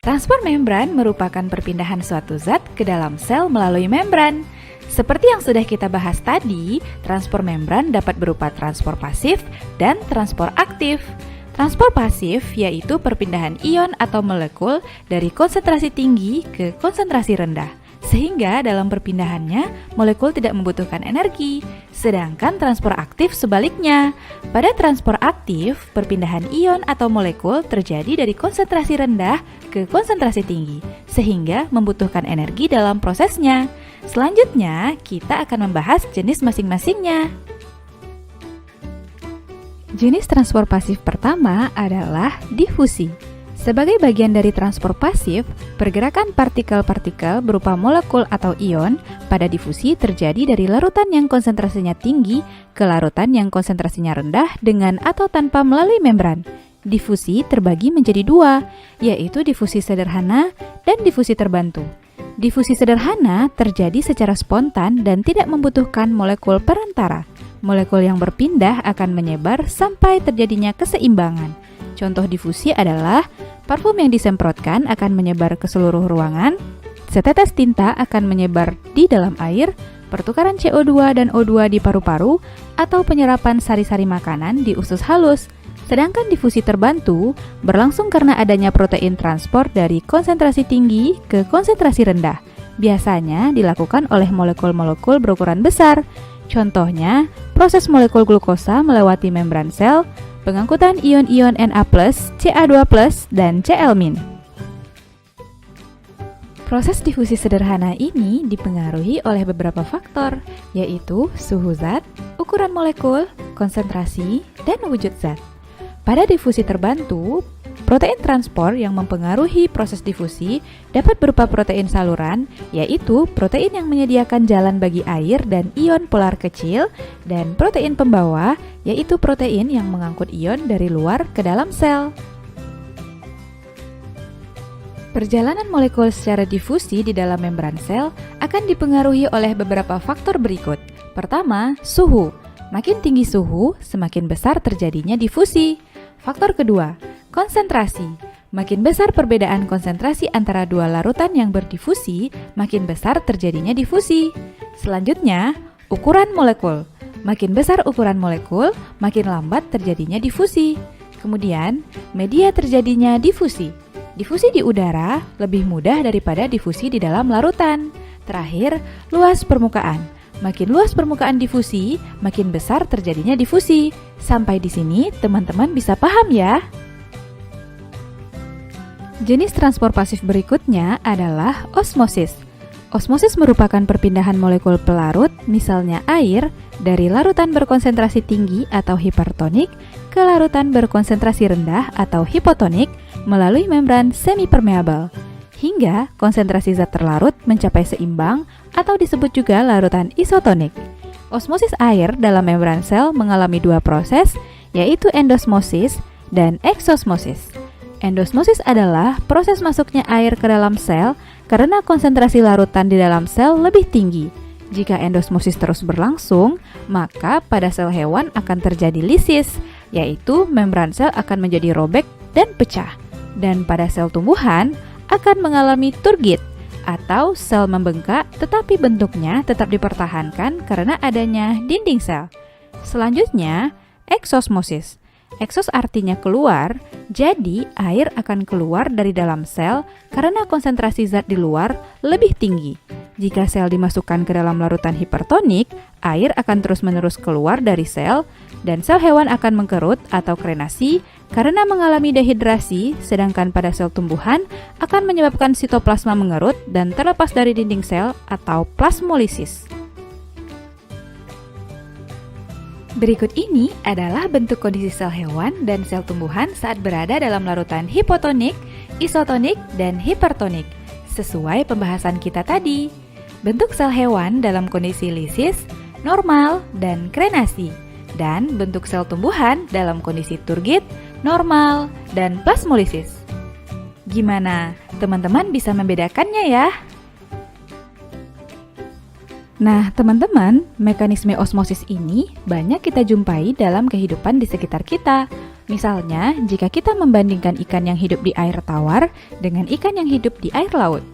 Transport membran merupakan perpindahan suatu zat ke dalam sel melalui membran. Seperti yang sudah kita bahas tadi, transport membran dapat berupa transport pasif dan transport aktif. Transport pasif yaitu perpindahan ion atau molekul dari konsentrasi tinggi ke konsentrasi rendah, sehingga dalam perpindahannya molekul tidak membutuhkan energi. Sedangkan transport aktif sebaliknya. Pada transport aktif, perpindahan ion atau molekul terjadi dari konsentrasi rendah ke konsentrasi tinggi, sehingga membutuhkan energi dalam prosesnya. Selanjutnya, kita akan membahas jenis masing-masingnya. Jenis transport pasif pertama adalah difusi. Sebagai bagian dari transport pasif, pergerakan partikel-partikel berupa molekul atau ion pada difusi terjadi dari larutan yang konsentrasinya tinggi ke larutan yang konsentrasinya rendah dengan atau tanpa melalui membran. Difusi terbagi menjadi dua, yaitu difusi sederhana dan difusi terbantu. Difusi sederhana terjadi secara spontan dan tidak membutuhkan molekul perantara. Molekul yang berpindah akan menyebar sampai terjadinya keseimbangan. Contoh difusi adalah parfum yang disemprotkan akan menyebar ke seluruh ruangan, setetes tinta akan menyebar di dalam air, pertukaran CO2 dan O2 di paru-paru, atau penyerapan sari-sari makanan di usus halus. Sedangkan difusi terbantu berlangsung karena adanya protein transport dari konsentrasi tinggi ke konsentrasi rendah. Biasanya dilakukan oleh molekul-molekul berukuran besar. Contohnya, proses molekul glukosa melewati membran sel, pengangkutan ion-ion Na+, Ca2+, dan Cl-. Proses difusi sederhana ini dipengaruhi oleh beberapa faktor, yaitu suhu zat, ukuran molekul, konsentrasi, dan wujud zat. Pada difusi terbantu, protein transport yang mempengaruhi proses difusi dapat berupa protein saluran, yaitu protein yang menyediakan jalan bagi air dan ion polar kecil, dan protein pembawa, yaitu protein yang mengangkut ion dari luar ke dalam sel. Perjalanan molekul secara difusi di dalam membran sel akan dipengaruhi oleh beberapa faktor berikut. Pertama, suhu. Makin tinggi suhu, semakin besar terjadinya difusi. Faktor kedua, konsentrasi. Makin besar perbedaan konsentrasi antara dua larutan yang berdifusi, makin besar terjadinya difusi. Selanjutnya, ukuran molekul. Makin besar ukuran molekul, makin lambat terjadinya difusi. Kemudian, media terjadinya difusi. Difusi di udara lebih mudah daripada difusi di dalam larutan. Terakhir, luas permukaan. Makin luas permukaan difusi, makin besar terjadinya difusi. Sampai di sini, teman-teman bisa paham ya? Jenis transport pasif berikutnya adalah osmosis. Osmosis merupakan perpindahan molekul pelarut, misalnya air, dari larutan berkonsentrasi tinggi atau hipertonik ke larutan berkonsentrasi rendah atau hipotonik melalui membran semipermeabel, hingga konsentrasi zat terlarut mencapai seimbang atau disebut juga larutan isotonik. Osmosis air dalam membran sel mengalami dua proses, yaitu endosmosis dan eksosmosis. Endosmosis adalah proses masuknya air ke dalam sel karena konsentrasi larutan di dalam sel lebih tinggi. Jika endosmosis terus berlangsung, maka pada sel hewan akan terjadi lisis, yaitu membran sel akan menjadi robek dan pecah. Dan pada sel tumbuhan akan mengalami turgid atau sel membengkak, tetapi bentuknya tetap dipertahankan karena adanya dinding sel. Selanjutnya, eksosmosis. Eksos artinya keluar, jadi air akan keluar dari dalam sel karena konsentrasi zat di luar lebih tinggi. Jika sel dimasukkan ke dalam larutan hipertonik, air akan terus-menerus keluar dari sel dan sel hewan akan mengkerut atau krenasi karena mengalami dehidrasi, sedangkan pada sel tumbuhan akan menyebabkan sitoplasma mengerut dan terlepas dari dinding sel atau plasmolisis. Berikut ini adalah bentuk kondisi sel hewan dan sel tumbuhan saat berada dalam larutan hipotonik, isotonik, dan hipertonik, sesuai pembahasan kita tadi. Bentuk sel hewan dalam kondisi lisis, normal, dan krenasi, dan bentuk sel tumbuhan dalam kondisi turgid, normal, dan plasmolisis. Gimana? Teman-teman bisa membedakannya ya? Nah, teman-teman, mekanisme osmosis ini banyak kita jumpai dalam kehidupan di sekitar kita. Misalnya, jika kita membandingkan ikan yang hidup di air tawar dengan ikan yang hidup di air laut.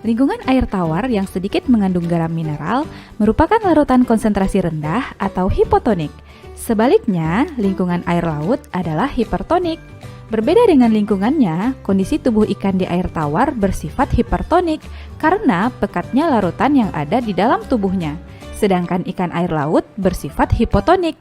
Lingkungan air tawar yang sedikit mengandung garam mineral merupakan larutan konsentrasi rendah atau hipotonik. Sebaliknya, lingkungan air laut adalah hipertonik. Berbeda dengan lingkungannya, kondisi tubuh ikan di air tawar bersifat hipertonik karena pekatnya larutan yang ada di dalam tubuhnya. Sedangkan ikan air laut bersifat hipotonik.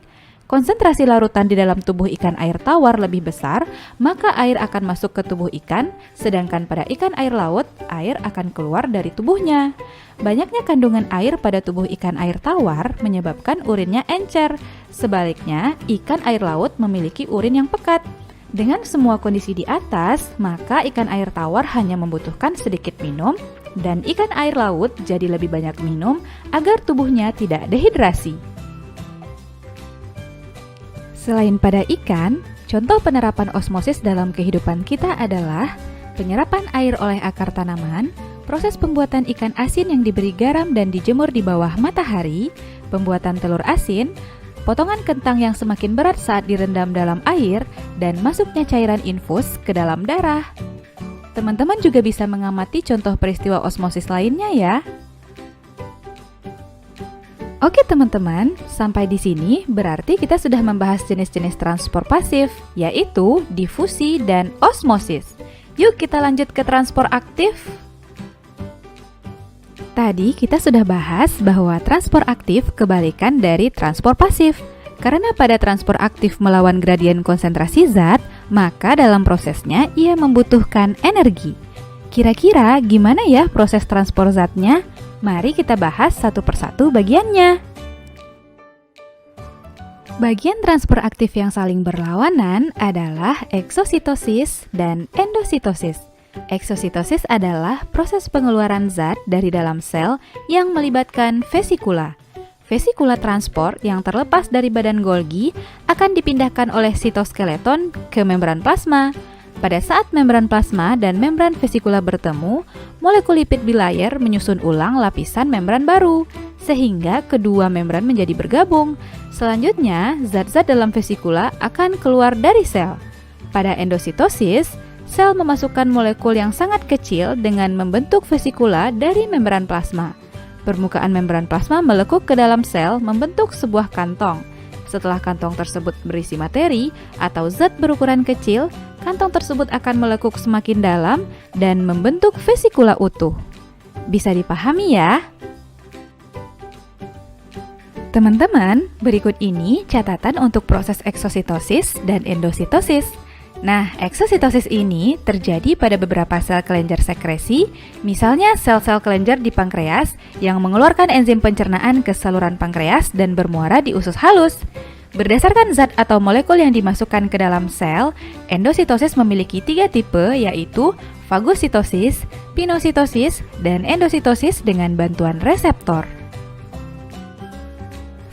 Konsentrasi larutan di dalam tubuh ikan air tawar lebih besar, maka air akan masuk ke tubuh ikan, sedangkan pada ikan air laut, air akan keluar dari tubuhnya. Banyaknya kandungan air pada tubuh ikan air tawar menyebabkan urinnya encer. Sebaliknya, ikan air laut memiliki urin yang pekat. Dengan semua kondisi di atas, maka ikan air tawar hanya membutuhkan sedikit minum, dan ikan air laut jadi lebih banyak minum agar tubuhnya tidak dehidrasi. Selain pada ikan, contoh penerapan osmosis dalam kehidupan kita adalah penyerapan air oleh akar tanaman, proses pembuatan ikan asin yang diberi garam dan dijemur di bawah matahari, pembuatan telur asin, potongan kentang yang semakin berat saat direndam dalam air, dan masuknya cairan infus ke dalam darah. Teman-teman juga bisa mengamati contoh peristiwa osmosis lainnya ya. Oke teman-teman, sampai di sini berarti kita sudah membahas jenis-jenis transport pasif, yaitu difusi dan osmosis. Yuk kita lanjut ke transport aktif. Tadi kita sudah bahas bahwa transport aktif kebalikan dari transport pasif. Karena pada transport aktif melawan gradien konsentrasi zat, maka dalam prosesnya ia membutuhkan energi. Kira-kira gimana ya proses transport zatnya? Mari kita bahas satu persatu bagiannya. Bagian transport aktif yang saling berlawanan adalah eksositosis dan endositosis. Eksositosis adalah proses pengeluaran zat dari dalam sel yang melibatkan vesikula. Vesikula transport yang terlepas dari badan Golgi akan dipindahkan oleh sitoskeleton ke membran plasma. Pada saat membran plasma dan membran vesikula bertemu, molekul lipid bilayer menyusun ulang lapisan membran baru, sehingga kedua membran menjadi bergabung. Selanjutnya, zat-zat dalam vesikula akan keluar dari sel. Pada endositosis, sel memasukkan molekul yang sangat kecil dengan membentuk vesikula dari membran plasma. Permukaan membran plasma melekuk ke dalam sel membentuk sebuah kantong. Setelah kantong tersebut berisi materi atau zat berukuran kecil, kantong tersebut akan melekuk semakin dalam dan membentuk vesikula utuh. Bisa dipahami ya? Teman-teman, berikut ini catatan untuk proses eksositosis dan endositosis. Nah, eksositosis ini terjadi pada beberapa sel kelenjar sekresi, misalnya sel-sel kelenjar di pankreas yang mengeluarkan enzim pencernaan ke saluran pankreas dan bermuara di usus halus. Berdasarkan zat atau molekul yang dimasukkan ke dalam sel, endositosis memiliki 3 tipe, yaitu fagositosis, pinositosis, dan endositosis dengan bantuan reseptor.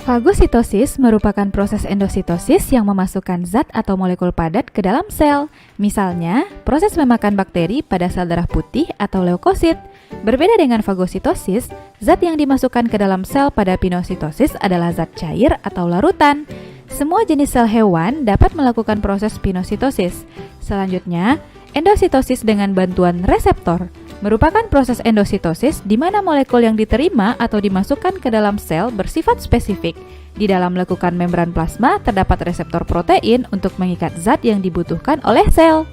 Fagositosis merupakan proses endositosis yang memasukkan zat atau molekul padat ke dalam sel. Misalnya, proses memakan bakteri pada sel darah putih atau leukosit. Berbeda dengan fagositosis, zat yang dimasukkan ke dalam sel pada pinositosis adalah zat cair atau larutan. Semua jenis sel hewan dapat melakukan proses pinositosis. Selanjutnya, endositosis dengan bantuan reseptor merupakan proses endositosis di mana molekul yang diterima atau dimasukkan ke dalam sel bersifat spesifik. Di dalam lekukan membran plasma terdapat reseptor protein untuk mengikat zat yang dibutuhkan oleh sel.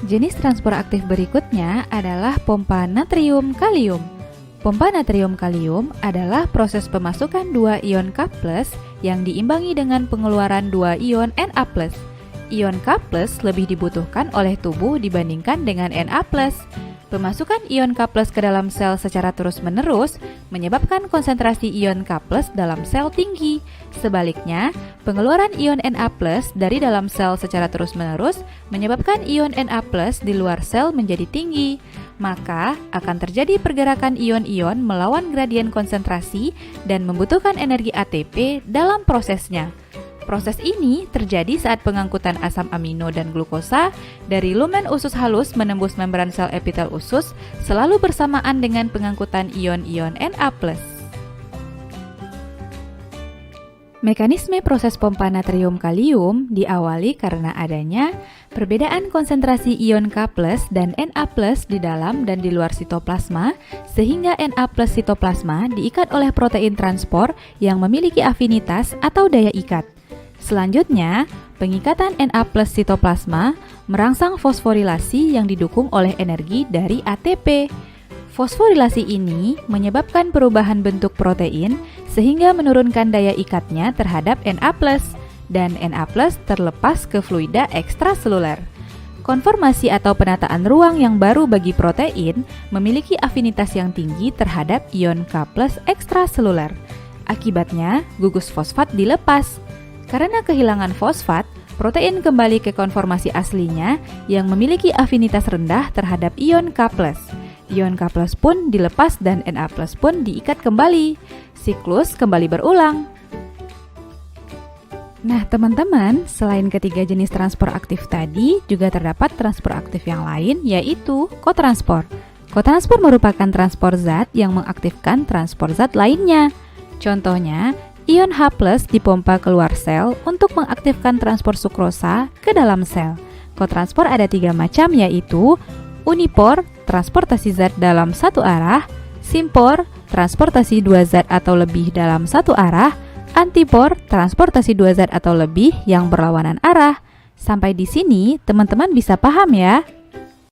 Jenis transport aktif berikutnya adalah pompa natrium kalium. Pompa natrium kalium adalah proses pemasukan 2 ion K+ yang diimbangi dengan pengeluaran 2 ion Na+. Ion K+ lebih dibutuhkan oleh tubuh dibandingkan dengan Na+. Pemasukan ion K+ ke dalam sel secara terus-menerus menyebabkan konsentrasi ion K+ dalam sel tinggi. Sebaliknya, pengeluaran ion Na+ dari dalam sel secara terus-menerus menyebabkan ion Na+ di luar sel menjadi tinggi. Maka, akan terjadi pergerakan ion-ion melawan gradien konsentrasi dan membutuhkan energi ATP dalam prosesnya. Proses ini terjadi saat pengangkutan asam amino dan glukosa dari lumen usus halus menembus membran sel epitel usus selalu bersamaan dengan pengangkutan ion-ion Na+. Mekanisme proses pompa natrium kalium diawali karena adanya perbedaan konsentrasi ion K+ dan Na+ di dalam dan di luar sitoplasma, sehingga Na+ sitoplasma diikat oleh protein transport yang memiliki afinitas atau daya ikat. Selanjutnya, pengikatan Na+ sitoplasma merangsang fosforilasi yang didukung oleh energi dari ATP. Fosforilasi ini menyebabkan perubahan bentuk protein sehingga menurunkan daya ikatnya terhadap Na+, dan Na+ terlepas ke fluida ekstraseluler. Konformasi atau penataan ruang yang baru bagi protein memiliki afinitas yang tinggi terhadap ion K+ ekstraseluler. Akibatnya, gugus fosfat dilepas. Karena kehilangan fosfat, protein kembali ke konformasi aslinya yang memiliki afinitas rendah terhadap ion K+. Ion K+ pun dilepas dan Na+ pun diikat kembali. Siklus kembali berulang. Nah, teman-teman, selain ketiga jenis transport aktif tadi, juga terdapat transport aktif yang lain, yaitu kotransport. Kotransport merupakan transport zat yang mengaktifkan transport zat lainnya. Contohnya, ion H+ dipompa keluar sel untuk mengaktifkan transport sukrosa ke dalam sel. Kotransport ada 3 macam, yaitu unipor, transportasi zat dalam satu arah; simpor, transportasi 2 zat atau lebih dalam satu arah; antipor, transportasi 2 zat atau lebih yang berlawanan arah. Sampai di sini, teman-teman bisa paham ya?